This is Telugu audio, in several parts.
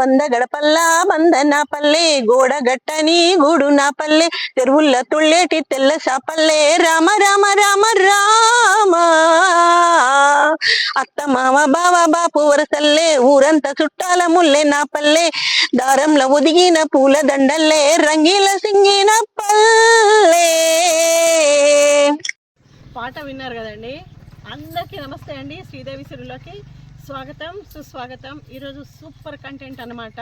వంద గడపల్లా మంద నా పల్లె గోడ గట్టని గూడు నా పల్లె చెరువుల్ల తుళ్ళేటి తెల్ల చాపల్లే రామ రామ రామ రామ అత్త మామ బావ బాపు వరసల్లే ఊరంతా చుట్టాల ముల్లె నా పల్లె దారంలో ఒదిగిన పూల దండల్లే రంగీల సింగిన పల్లె. పాట విన్నారు కదండి. అందరికీ నమస్తే అండి. శ్రీదేవి సిరులకి స్వాగతం సుస్వాగతం. ఈరోజు సూపర్ కంటెంట్ అనమాట.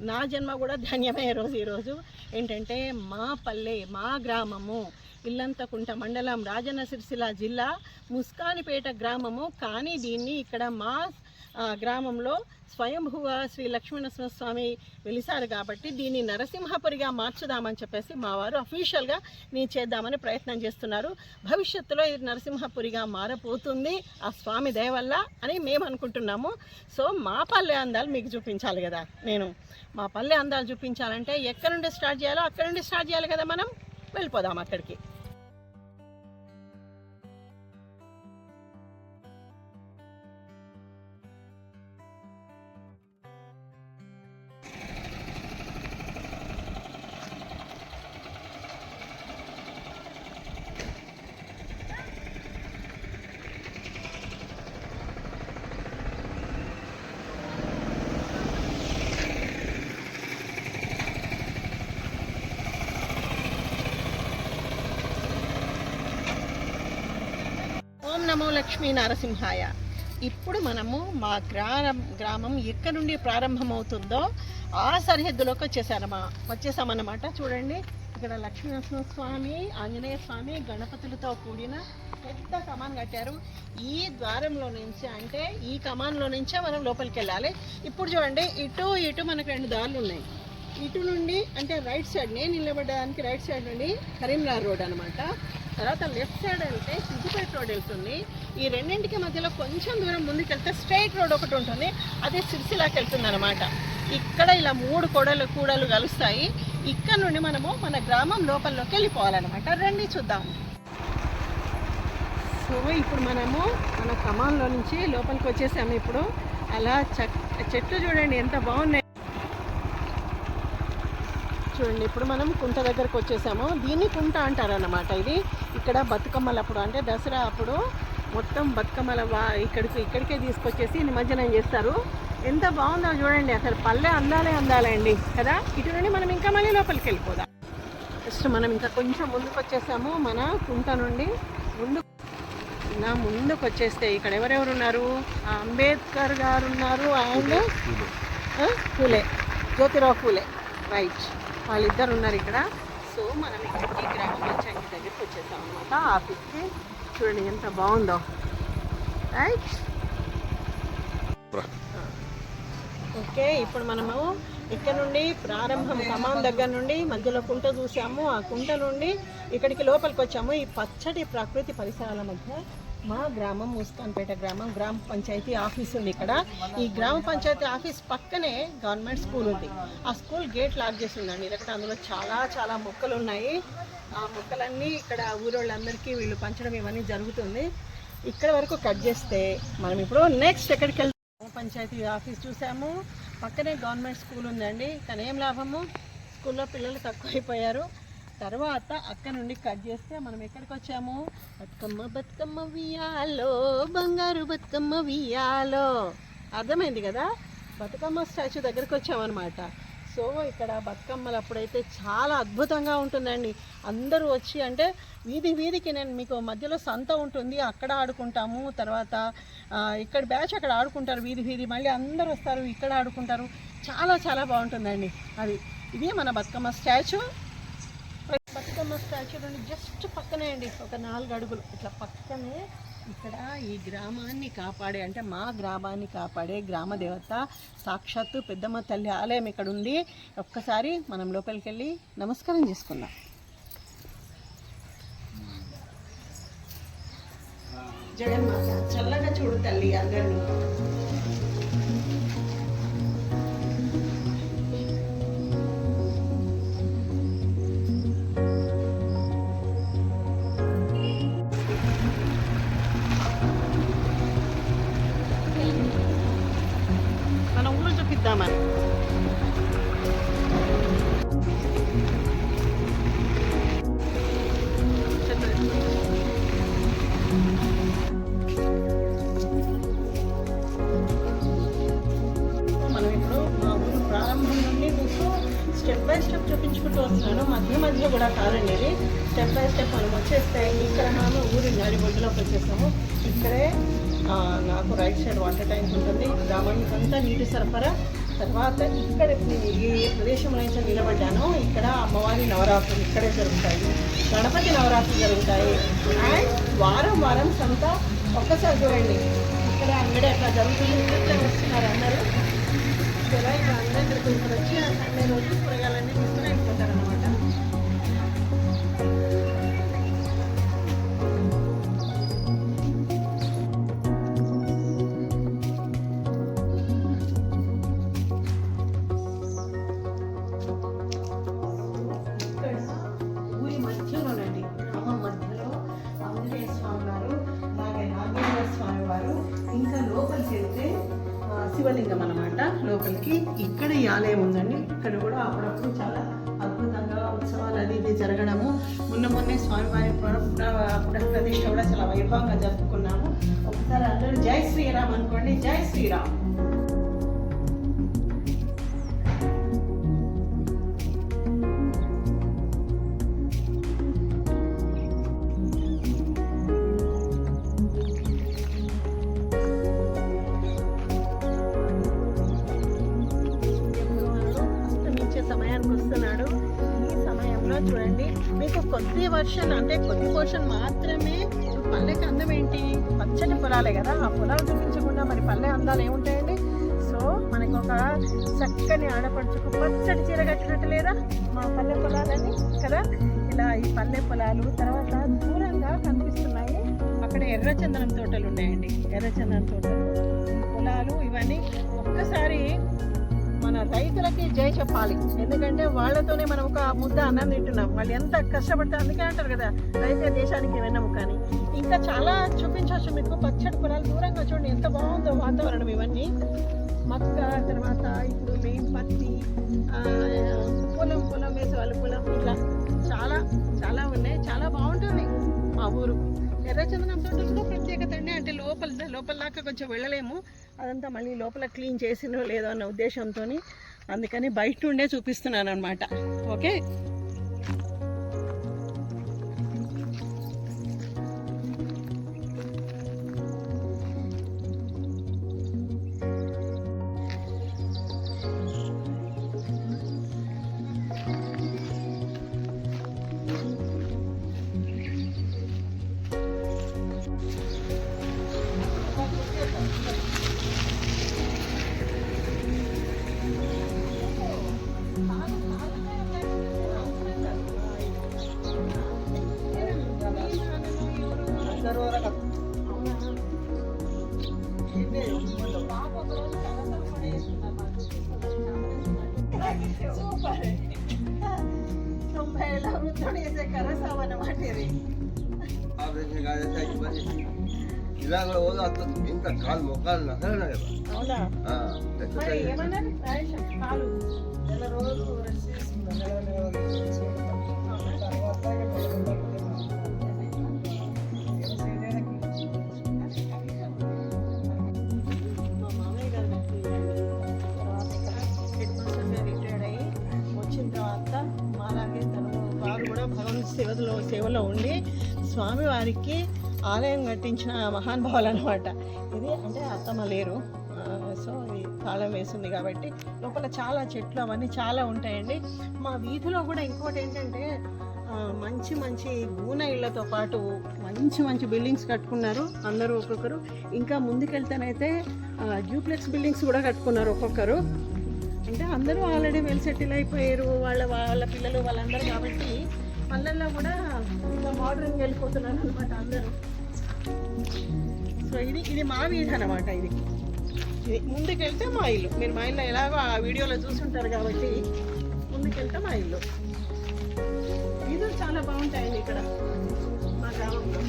నా జన్మ కూడా ధన్యమే. ఈరోజు ఏంటంటే మా పల్లె మా గ్రామము ఇల్లంతకుంట మండలం రాజన్న సిరిసిల్ల జిల్లా ముస్కానిపేట గ్రామము. కానీ దీన్ని ఇక్కడ మా గ్రామంలో స్వయంభువ శ్రీ లక్ష్మీనరసింహస్వామి వెలిసారు కాబట్టి దీన్ని నరసింహపురిగా మార్చుదామని చెప్పేసి మా వారు అఫీషియల్గా చేద్దామని ప్రయత్నం చేస్తున్నారు. భవిష్యత్తులో ఇది నరసింహపురిగా మారపోతుంది ఆ స్వామి దయ వల్ల అని మేము అనుకుంటున్నాము. సో మా పల్లె అందాలు మీకు చూపించాలి కదా. నేను మా పల్లె అందాలు చూపించాలంటే ఎక్కడి నుండి స్టార్ట్ చేయాలో అక్కడి నుండి స్టార్ట్ చేయాలి కదా. మనం వెళ్ళిపోదాం అక్కడికి. ఓం నమో లక్ష్మీ నరసింహాయ. ఇప్పుడు మనము మా గ్రామం ఎక్కడి నుండి ప్రారంభమవుతుందో ఆ సరిహద్దులోకి వచ్చేసామన్నమాట. చూడండి, ఇక్కడ లక్ష్మీనరసింహస్వామి, ఆంజనేయ స్వామి, గణపతులతో కూడిన పెద్ద కమాన్ కట్టారు. ఈ ద్వారంలో నుంచి అంటే ఈ కమాన్లో నుంచే మనం లోపలికి వెళ్ళాలి. ఇప్పుడు చూడండి, ఇటు మనకు 2 దారులు ఉన్నాయి. ఇటు నుండి అంటే రైట్ సైడ్, నేను నిలబడడానికి రైట్ సైడ్ నుండి కరీంనగర్ రోడ్ అనమాట. తర్వాత లెఫ్ట్ సైడ్ వెళ్తే సిద్దిపేట రోడ్ వెళ్తుంది. ఈ రెండింటికి మధ్యలో కొంచెం దూరం ముందుకు వెళ్తే స్ట్రైట్ రోడ్ ఒకటి ఉంటుంది, అదే సిరిసిల్లాకి వెళ్తుంది అనమాట. ఇక్కడ ఇలా 3 కూడలు కలుస్తాయి. ఇక్కడ నుండి మనము మన గ్రామం లోపలిలోకి వెళ్ళిపోవాలన్నమాట. రండి చూద్దాం. సో ఇప్పుడు మనము మన కమాన్లో నుంచి లోపలికి వచ్చేసాము. ఇప్పుడు అలా చెట్లు చూడండి ఎంత బాగున్నాయి. చూడండి, ఇప్పుడు మనం కుంట దగ్గరకు వచ్చేసాము. దీన్ని కుంట అంటారన్నమాట. ఇది ఇక్కడ బతుకమ్మలు అప్పుడు అంటే దసరా అప్పుడు మొత్తం బతుకమ్మల ఇక్కడికే తీసుకొచ్చేసి నిమజ్జనం చేస్తారు. ఎంత బాగుందో చూడండి. అసలు పల్లె అందాలండి కదా. ఇటు నుండి మనం ఇంకా మళ్ళీ లోపలికి వెళ్ళిపోదాం. జస్ట్ మనం ఇంకా కొంచెం ముందుకు వచ్చేసాము. మన కుంట నుండి ముందుకు వచ్చేస్తే ఇక్కడ ఎవరెవరు ఉన్నారు? అంబేద్కర్ గారు ఉన్నారు and Phule, Jyotirao Phule, right, వాళ్ళిద్దరు ఉన్నారు ఇక్కడ. సో మనం ఇక్కడికి గ్రామ పంచాయతీ దగ్గరికి వచ్చేసాం అనమాట, ఆఫీస్కి. చూడండి ఎంత బాగుందో, రైట్. ఓకే, ఇప్పుడు మనము ఇక్కడ నుండి ప్రారంభం కమాన్ దగ్గర నుండి మధ్యలో కుంట చూసాము. ఆ కుంట నుండి ఇక్కడికి లోపలికి వచ్చాము. ఈ పచ్చటి ప్రకృతి పరిసరాల మధ్య మా గ్రామం ముస్కాన్పేట గ్రామ పంచాయతీ ఆఫీస్ ఉంది ఇక్కడ. ఈ గ్రామ పంచాయతీ ఆఫీస్ పక్కనే గవర్నమెంట్ స్కూల్ ఉంది. ఆ స్కూల్ గేట్ లాక్ చేసి ఉందండి. ఎందుకంటే అందులో చాలా మొక్కలు ఉన్నాయి. ఆ మొక్కలన్నీ ఇక్కడ ఊరోళ్ళందరికీ వీళ్ళు పంచడం ఇవన్నీ జరుగుతుంది. ఇక్కడ వరకు కట్ చేస్తే మనం ఇప్పుడు నెక్స్ట్ ఎక్కడికి వెళ్తాం? గ్రామ పంచాయతీ ఆఫీస్ చూసాము, పక్కనే గవర్నమెంట్ స్కూల్ ఉందండి. కానీ ఏం లాభము, స్కూల్లో పిల్లలు తక్కువైపోయారు. తర్వాత అక్కడ నుండి కట్ చేస్తే మనం ఎక్కడికి వచ్చాము? బతుకమ్మ వియాలో, బంగారు బతుకమ్మ వియాలో. అర్థమైంది కదా, బతుకమ్మ స్టాచ్యూ దగ్గరికి వచ్చామన్నమాట. సో ఇక్కడ బతుకమ్మలు అప్పుడైతే చాలా అద్భుతంగా ఉంటుందండి. అందరూ వచ్చి అంటే వీధికి నేను మీకు మధ్యలో సంత ఉంటుంది, అక్కడ ఆడుకుంటాము. తర్వాత ఇక్కడ బ్యాచ్ అక్కడ ఆడుకుంటారు వీధి, మళ్ళీ అందరూ వస్తారు ఇక్కడ ఆడుకుంటారు. చాలా బాగుంటుందండి. ఇది మన బతుకమ్మ స్టాచ్యూ. బతుకమ్మ స్టాచ్యూ నుండి జస్ట్ పక్కనే అండి, ఒక 4 అడుగులు ఇట్లా పక్కనే ఇక్కడ ఈ గ్రామాన్ని కాపాడే అంటే మా గ్రామాన్ని కాపాడే గ్రామ దేవత సాక్షాత్తు పెద్దమ్మ తల్లి ఆలయం ఇక్కడ ఉంది. ఒక్కసారి మనం లోపలికి వెళ్ళి నమస్కారం చేసుకుందాం. జగన్మాత చల్లగా చూడు తల్లి అందరినీ. మన ఊరు చూపిద్దామని స్టెప్ బై స్టెప్ చూపించుకుంటూ వస్తున్నాను, మధ్య మధ్య కూడా కాదండి ఇది, స్టెప్ బై స్టెప్ మనం వచ్చేస్తే ఇక్కడ మనం ఊరి నడిబొడ్డులోకి వచ్చేసాము. ఇక్కడే నాకు రైట్ సైడ్ వాటర్ ట్యాంక్ ఉంటుంది, గ్రామానికి అంతా నీటి సరఫరా. తర్వాత ఇక్కడ ఈ ప్రదేశంలో అయితే నిలబడ్డాను, ఇక్కడ అమ్మవారి నవరాత్రులు ఇక్కడే జరుగుతాయి, గణపతి నవరాత్రులు జరుగుతాయి. అండ్ వారం వారం సంత ఒక్కసారి చూడండి, ఇక్కడ అంగడి అట్లా జరుగుతుంది, ఇక్కడ వస్తున్నారు అందరూ. ఇలా ఇక్కడ అందరూ ఇక్కడ వచ్చి ఆ సండే రోజు కూరగాయలన్నీ తీసుకుని వెళ్ళిపోతారు అనమాట. శివలింగం అనమాట. లోపలికి ఇక్కడ ఈ ఆలయం ఉందండి. ఇక్కడ కూడా అప్పుడప్పుడు చాలా అద్భుతంగా ఉత్సవాలు అది ఇది జరగడము. మొన్నే స్వామివారి ప్రతిష్ట కూడా చాలా వైభవంగా జరుపుకున్నాము. ఒకసారి అందరూ జై శ్రీరామ్ అనుకోండి, జై శ్రీరామ్. చూడండి, మీకు కొద్ది వర్షన్ అంటే కొద్ది పోర్షన్ మాత్రమే. పల్లెకి అందం ఏంటి? పచ్చని పొలాలే కదా, ఆ పొలాలు చూపించకుండా మరి పల్లె అందాలు ఏముంటాయండి? సో మనకు ఒక చక్కని ఆడపడుచుకు పచ్చడి చీర కట్టినట్టు లేదా మా పల్లె పొలాలని కదా. ఇలా ఈ పల్లె పొలాలు తర్వాత దూరంగా కనిపిస్తున్నాయి, అక్కడ ఎర్రచందనం తోటలు ఉన్నాయండి. ఎర్రచందనం తోటలు, పొలాలు ఇవన్నీ ఒక్కసారి మన రైతులకి జై చెప్పాలి. ఎందుకంటే వాళ్ళతోనే మనం ఒక ముద్ద అన్నం తింటున్నాం. వాళ్ళు ఎంత కష్టపడితే, అందుకే అంటారు కదా రైతే దేశానికి వెన్నము. కానీ ఇంకా చాలా చూపించవచ్చు మీకు. పచ్చడి పొలాలు దూరంగా చూడండి ఎంత బాగుందో వాతావరణం. ఇవన్నీ మక్క, తర్వాత ఇప్పుడు మెయిన్ పత్తి, పొలం వేసే వాళ్ళు పొలం, ఇట్లా చాలా చాలా ఉన్నాయి. చాలా బాగుంటుంది మా ఊరు. ఎర్రచందనం తోటలు కూడా ప్రత్యేకత అండి. అంటే లోపల దాకా కొంచెం వెళ్ళలేము, అదంతా మళ్ళీ లోపల క్లీన్ చేసినో లేదో అన్న ఉద్దేశంతో అందుకని బయట నుండే చూపిస్తున్నాను అనమాట. ఓకే, సూపర్ 90 ఏళ్ళ వృద్ధుడు వేసే కరసాం అన్నమాట ఇది. ఇలా కూడా పోదు అత్త ఇంత కాలు మొక్కలు నగలనా కదా. అవునా? మరి ఏమన్నారు కాలు నెల రోజులు రెస్ట్ చేసుకుంటారు. సేవలో ఉండి స్వామివారికి ఆలయం కట్టించిన మహానుభావులు అనమాట. ఇది అంటే అత్తమ్మ లేరు, సో ఇది తాళం వేసింది కాబట్టి లోపల చాలా చెట్లు అవన్నీ చాలా ఉంటాయండి. మా వీధిలో కూడా ఇంకోటి ఏంటంటే మంచి మంచి గూన ఇళ్లతో పాటు మంచి బిల్డింగ్స్ కట్టుకున్నారు అందరూ ఒక్కొక్కరు. ఇంకా ముందుకెళ్తేనైతే డ్యూప్లెక్స్ బిల్డింగ్స్ కూడా కట్టుకున్నారు ఒక్కొక్కరు. అంటే అందరూ ఆల్రెడీ వెల్ సెటిల్ అయిపోయారు, వాళ్ళ పిల్లలు వాళ్ళందరూ. కాబట్టి పల్లెల్లో కూడా ఇంకా మోడర్న్గా వెళ్ళిపోతున్నారు అనమాట అందరూ. సో ఇది మా వీధి అనమాట. ఇది ముందుకెళ్తే మా ఇల్లు. మీరు మా ఇల్లు ఎలాగో ఆ వీడియోలో చూసుంటారు కాబట్టి ముందుకెళ్తే మా ఇల్లు. వీధులు చాలా బాగుంటాయండి ఇక్కడ మా గ్రామంలో.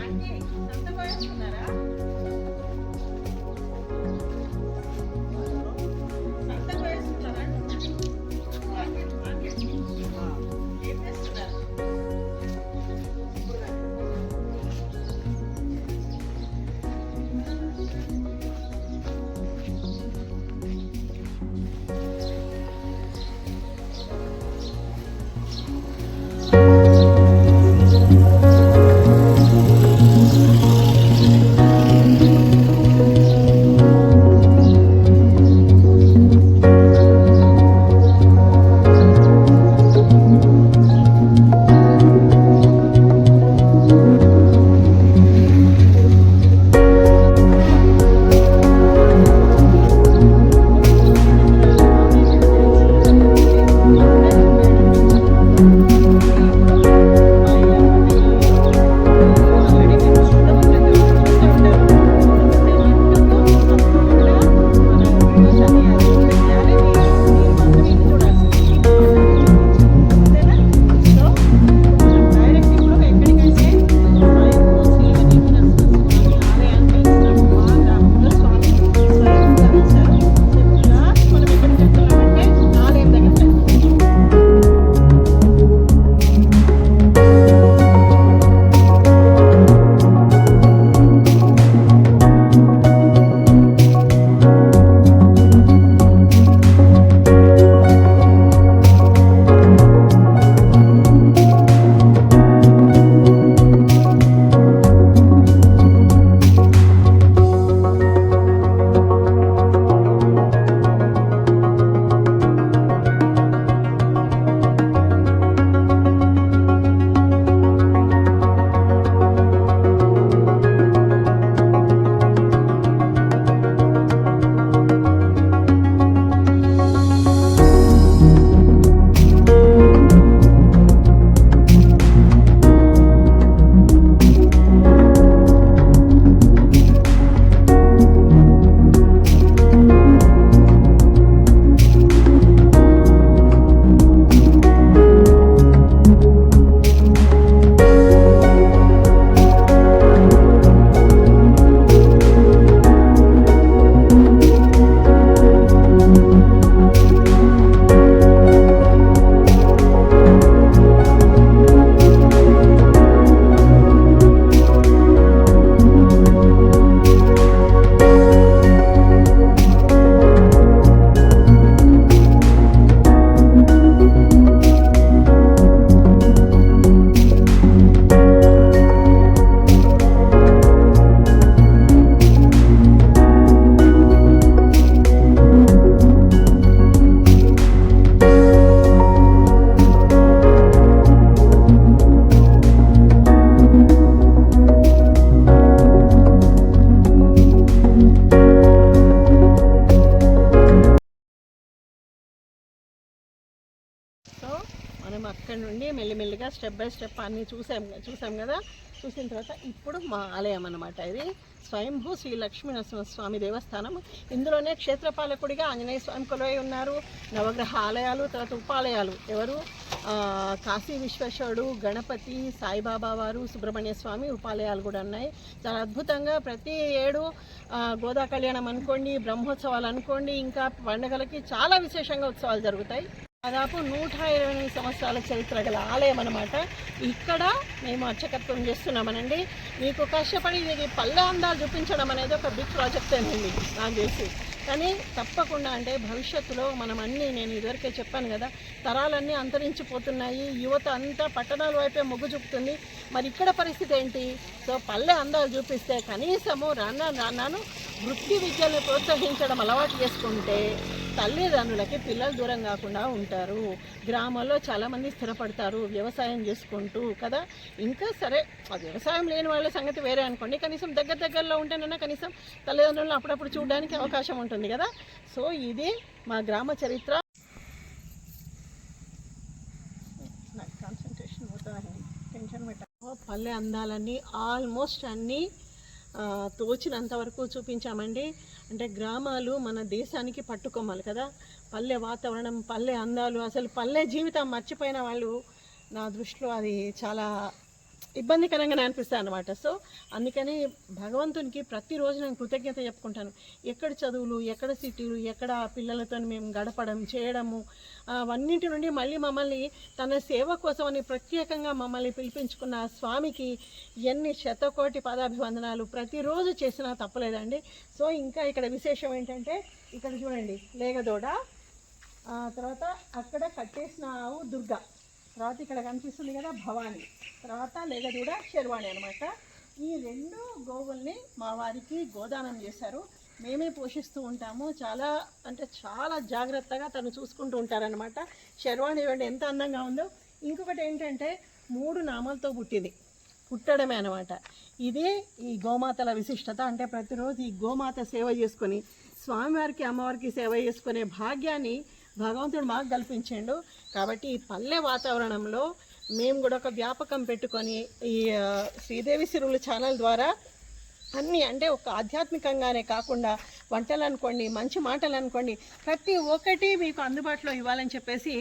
అంటే సంత పోయేస్తున్నారా? ఇక్కడ నుండి మెల్లిమెల్లిగా స్టెప్ బై స్టెప్ అన్నీ చూసాం కదా. చూసిన తర్వాత ఇప్పుడు మా ఆలయం అన్నమాట. ఇది స్వయంభూ శ్రీ లక్ష్మీ నరసింహస్వామి దేవస్థానం. ఇందులోనే క్షేత్రపాలకుడిగా ఆంజనేయ స్వామి కొలువై ఉన్నారు. నవగ్రహ ఆలయాలు, తర్వాత ఉపాలయాలు ఎవరు, కాశీ విశ్వేశ్వరుడు, గణపతి, సాయిబాబా వారు, సుబ్రహ్మణ్య స్వామి ఉపాలయాలు కూడా ఉన్నాయి. చాలా అద్భుతంగా ప్రతి ఏడు గోదా కళ్యాణం అనుకోండి, బ్రహ్మోత్సవాలు అనుకోండి, ఇంకా పండుగలకి చాలా విశేషంగా ఉత్సవాలు జరుగుతాయి. దాదాపు 128 సంవత్సరాల చరిత్ర గల ఆలయం అన్నమాట. ఇక్కడ మేము అర్చకత్వం చేస్తున్నామనండి. మీకు కష్టపడి ఇది పల్లె అందాలు చూపించడం అనేది ఒక బిగ్ ప్రాజెక్ట్ అండి నాకు తెలిసి. కానీ తప్పకుండా అంటే భవిష్యత్తులో మనం అన్నీ, నేను ఇదివరకే చెప్పాను కదా, తరాలన్నీ అంతరించిపోతున్నాయి, యువత అంతా పట్టణాల వైపే మొగ్గు చూపుతుంది. మరి ఇక్కడ పరిస్థితి ఏంటి? సో పల్లె అందాలు చూపిస్తే కనీసము రాను వృత్తి విద్యలను ప్రోత్సహించడం అలవాటు చేసుకుంటే తల్లిదండ్రులకి పిల్లలు దూరం కాకుండా ఉంటారు. గ్రామాల్లో చాలామంది స్థిరపడతారు వ్యవసాయం చేసుకుంటూ కదా. ఇంకా సరే ఆ వ్యవసాయం లేని వాళ్ళ సంగతి వేరే అనుకోండి, కనీసం దగ్గరలో ఉంటేనన్నా కనీసం తల్లిదండ్రులను అప్పుడప్పుడు చూడడానికి అవకాశం ఉంటుంది కదా. సో ఇది మా గ్రామ చరిత్ర. కాన్సన్ట్రేషన్ పోతానండి, టెన్షన్ పెట్ట. పల్లె అందాలన్నీ ఆల్మోస్ట్ అన్నీ తోచినంత వరకు చూపించామండి. అంటే గ్రామాలు మన దేశానికి పట్టుకోవాలి కదా. పల్లె వాతావరణం, పల్లె అందాలు, అసలు పల్లె జీవితం మర్చిపోయిన వాళ్ళు నా దృష్టిలో అది చాలా ఇబ్బందికరంగానే అనిపిస్తాయి అన్నమాట. సో అందుకని భగవంతునికి ప్రతిరోజు నేను కృతజ్ఞత చెప్పుకుంటాను. ఎక్కడ చదువులు, ఎక్కడ సిటీలు, ఎక్కడ పిల్లలతో మేము గడపడం చేయడము, అవన్నింటి నుండి మళ్ళీ మమ్మల్ని తన సేవ కోసమని ప్రత్యేకంగా మమ్మల్ని పిలిపించుకున్న స్వామికి ఎన్ని శతకోటి పాదాభివందనాలు. ప్రతిరోజు చేసినా తప్పలేదండి. సో ఇంకా ఇక్కడ విశేషం ఏంటంటే, ఇక్కడ చూడండి లేగదోడ, తర్వాత అక్కడ కట్టేసిన ఆవు దుర్గా, తర్వాత ఇక్కడ కనిపిస్తుంది కదా భవానీ, తర్వాత లేగదూడ శర్వాణి అనమాట. ఈ 2 గోవుల్ని మా వారికి గోదానం చేశారు. మేమే పోషిస్తూ ఉంటాము. చాలా జాగ్రత్తగా తను చూసుకుంటూ ఉంటారనమాట. శర్వాణి చూడండి ఎంత అందంగా ఉందో. ఇంకొకటి ఏంటంటే 3 నామాలతో పుట్టడమే అనమాట. ఇదే ఈ గోమాతల విశిష్టత. అంటే ప్రతిరోజు ఈ గోమాత సేవ చేసుకొని స్వామివారికి అమ్మవారికి సేవ చేసుకునే భాగ్యాన్ని భగవంతుడు మాకు కల్పించాడు. కాబట్టి ఈ పల్లె వాతావరణంలో మేము కూడా ఒక వ్యాపకం పెట్టుకొని ఈ శ్రీదేవి సిరుల ఛానల్ ద్వారా అన్నీ, అంటే ఒక ఆధ్యాత్మికంగానే కాకుండా వంటలు అనుకోండి, మంచి మాటలు అనుకోండి, ప్రతి ఒక్కటి మీకు అందుబాటులో ఇవ్వాలని చెప్పేసి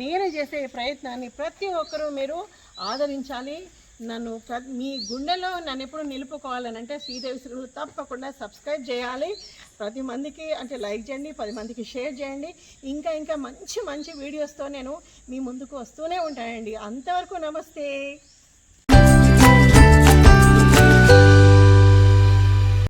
నేను చేసే ప్రయత్నాన్ని ప్రతి ఒక్కరూ మీరు ఆదరించాలి. మీ గుండెలో నన్ను ఎప్పుడు నిలుపుకోవాలని అంటే శ్రీదేవి సిరులు తప్పకుండా సబ్స్క్రైబ్ చేయాలి. 10 మందికి అంటే లైక్ చేయండి, 10 మందికి షేర్ చేయండి. ఇంకా మంచి వీడియోస్తో నేను మీ ముందుకు వస్తూనే ఉంటానండి. అంతవరకు నమస్తే.